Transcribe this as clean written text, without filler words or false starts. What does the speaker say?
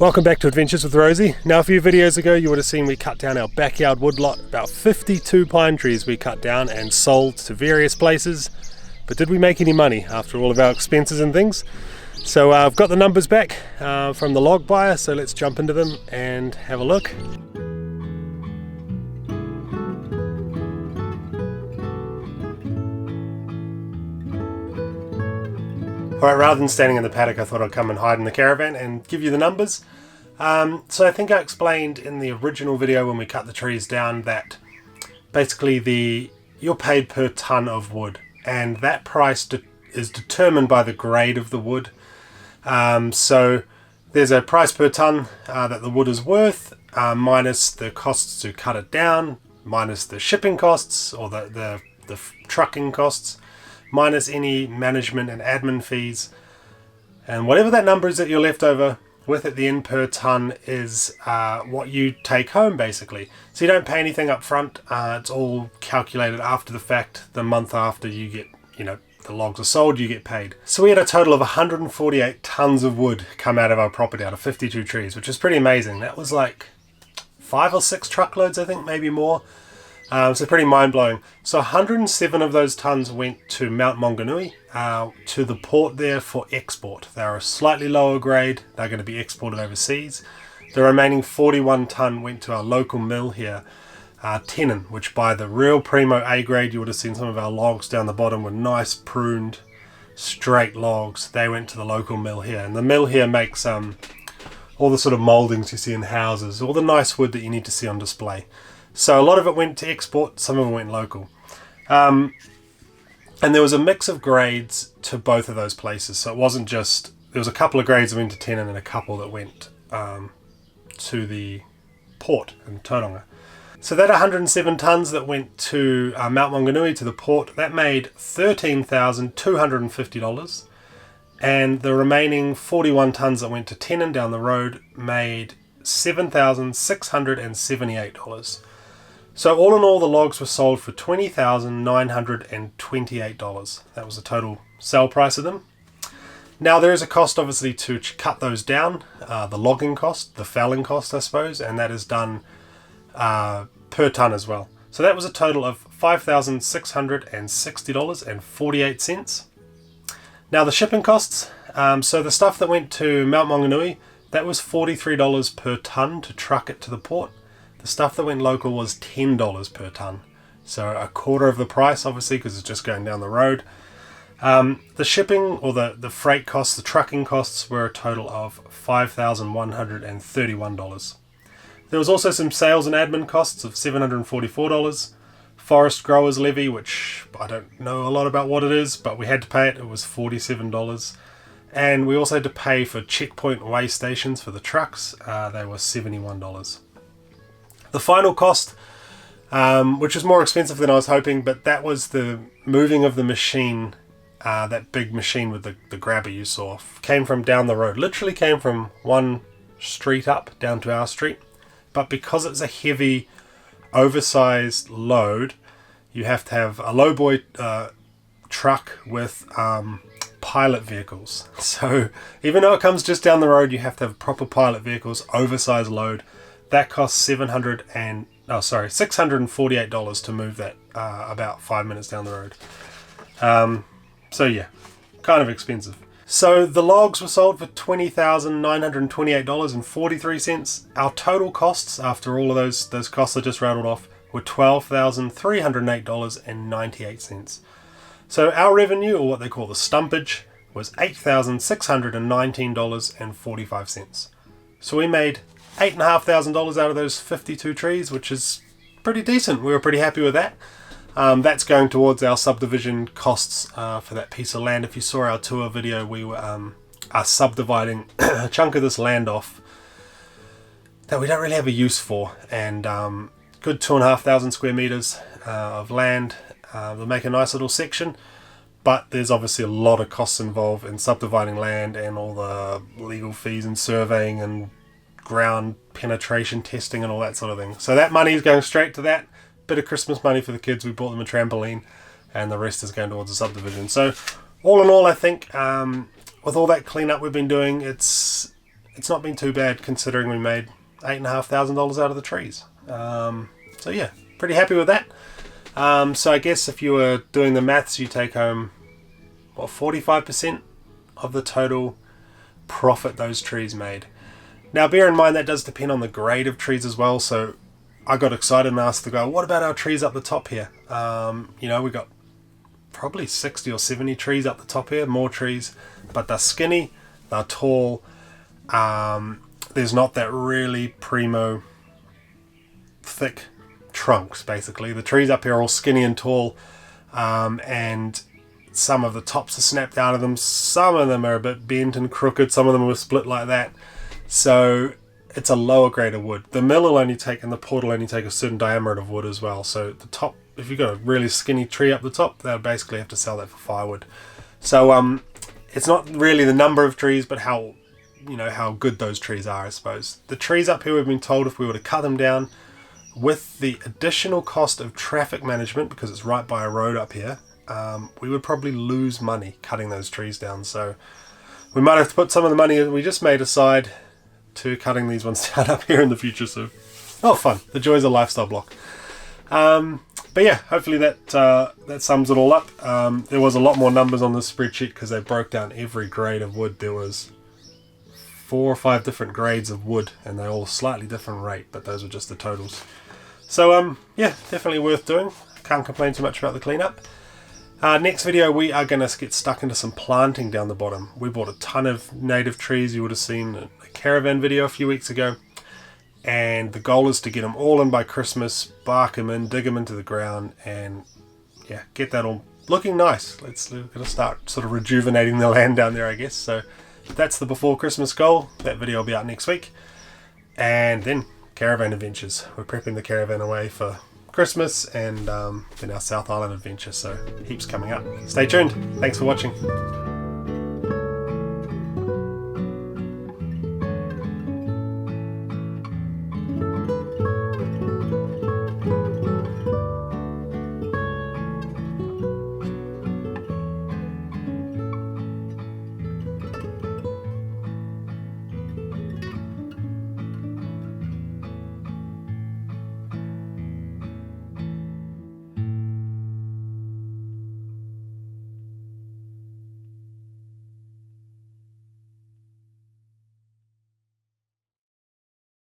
Welcome back to Adventures with Rosie. Now, a few videos ago you would have seen we cut down our backyard woodlot. About 52 pine trees we cut down and sold to various places. But did we make any money after all of our expenses and things? So I've got the numbers back from the log buyer, so let's jump into them and have a look. Alright, rather than standing in the paddock, I thought I'd come and hide in the caravan and give you the numbers. So I think I explained in the original video when we cut the trees down that basically you're paid per ton of wood, and that price is determined by the grade of the wood. So there's a price per ton that the wood is worth, minus the costs to cut it down, minus the shipping costs or the trucking costs, minus any management and admin fees, and whatever that number is that you're left over with at the end per ton is what you take home, basically. So you don't pay anything up front. It's all calculated after the fact. The month after you get, the logs are sold, you get paid. So we had a total of 148 tons of wood come out of our property out of 52 trees, which is pretty amazing. That was like 5 or 6 truckloads, I think, maybe more. So pretty mind-blowing. So 107 of those tons went to Mount Maunganui, to the port there for export. They're a slightly lower grade. They're going to be exported overseas. The remaining 41 ton went to our local mill here, Tenon, which by the real primo A grade, you would have seen some of our logs down the bottom were nice pruned, straight logs. They went to the local mill here. And the mill here makes all the sort of mouldings you see in houses, all the nice wood that you need to see on display. So a lot of it went to export, some of it went local. And there was a mix of grades to both of those places. So it wasn't just, there was a couple of grades that went to Tenon and a couple that went to the port in Tauranga. So that 107 tonnes that went to Mount Maunganui to the port, that made $13,250. And the remaining 41 tonnes that went to Tenon down the road made $7,678. So all in all, the logs were sold for $20,928. That was the total sell price of them. Now there is a cost obviously to cut those down, the logging cost, the felling cost I suppose, and that is done per ton as well. So that was a total of $5,660.48. Now the shipping costs, so the stuff that went to Mount Maunganui, that was $43 per ton to truck it to the port. The stuff that went local was $10 per ton, so a quarter of the price, obviously, because it's just going down the road. The shipping or the freight costs, the trucking costs, were a total of $5,131. There was also some sales and admin costs of $744. Forest growers levy, which I don't know a lot about what it is, but we had to pay it. It was $47. And we also had to pay for checkpoint weigh stations for the trucks. They were $71. The final cost, which was more expensive than I was hoping, but that was the moving of the machine, that big machine with the grabber you saw, came from down the road. Literally came from one street up down to our street. But because it's a heavy, oversized load, you have to have a lowboy truck with pilot vehicles. So even though it comes just down the road, you have to have proper pilot vehicles, oversized load. That costs $648 to move that about 5 minutes down the road. So yeah, kind of expensive. So the logs were sold for $20,928.43. Our total costs after all of those costs I just rattled off were $12,308.98. So our revenue, or what they call the stumpage, was $8,619.45. So we made $8,500 out of those 52 trees, which is pretty decent. We were pretty happy with that. That's going towards our subdivision costs for that piece of land. If you saw our tour video, we were are subdividing a chunk of this land off that we don't really have a use for, and good 2,500 square meters of land. They'll make a nice little section, but there's obviously a lot of costs involved in subdividing land and all the legal fees and surveying and ground penetration testing and all that sort of thing. So that money is going straight to that. Bit of Christmas money for the kids. We bought them a trampoline, and the rest is going towards the subdivision. So all in all, I think with all that cleanup we've been doing, it's it's not been too bad considering we made $8,500 out of the trees. So yeah, pretty happy with that. So I guess if you were doing the maths, you take home, what, 45% of the total profit those trees made. Now bear in mind that does depend on the grade of trees as well, so I got excited and asked the guy, what about our trees up the top here? You know, we got probably 60 or 70 trees up the top here, more trees, but they're skinny, they're tall, there's not that really primo thick trunks. Basically the trees up here are all skinny and tall, and some of the tops are snapped out of them, some of them are a bit bent and crooked, some of them were split like that, so it's a lower grade of wood. The mill will only take, and the port will only take a certain diameter of wood as well, so the top, if you've got a really skinny tree up the top, they'll basically have to sell that for firewood. So it's not really the number of trees, but how, you know, how good those trees are, I suppose. The trees up here, we've been told if we were to cut them down, with the additional cost of traffic management, because it's right by a road up here, we would probably lose money cutting those trees down. So we might have to put some of the money we just made aside to cutting these ones down up here in the future. So, oh, fun. The joys of lifestyle block. But yeah, hopefully that sums it all up. There was a lot more numbers on this spreadsheet because they broke down every grade of wood. There was 4 or 5 different grades of wood, and they're all slightly different rate, but those were just the totals. So yeah, definitely worth doing. Can't complain too much about the cleanup. Next video, we are going to get stuck into some planting down the bottom. We bought a ton of native trees. You would have seen a caravan video a few weeks ago, and the goal is to get them all in by Christmas, bark them in, dig them into the ground, and yeah, get that all looking nice. We're going to start sort of rejuvenating the land down there, I guess. So that's the before Christmas goal. That video will be out next week. And then caravan adventures. We're prepping the caravan away for Christmas, and then our South Island adventure. So heaps coming up. Stay tuned. Thanks for watching.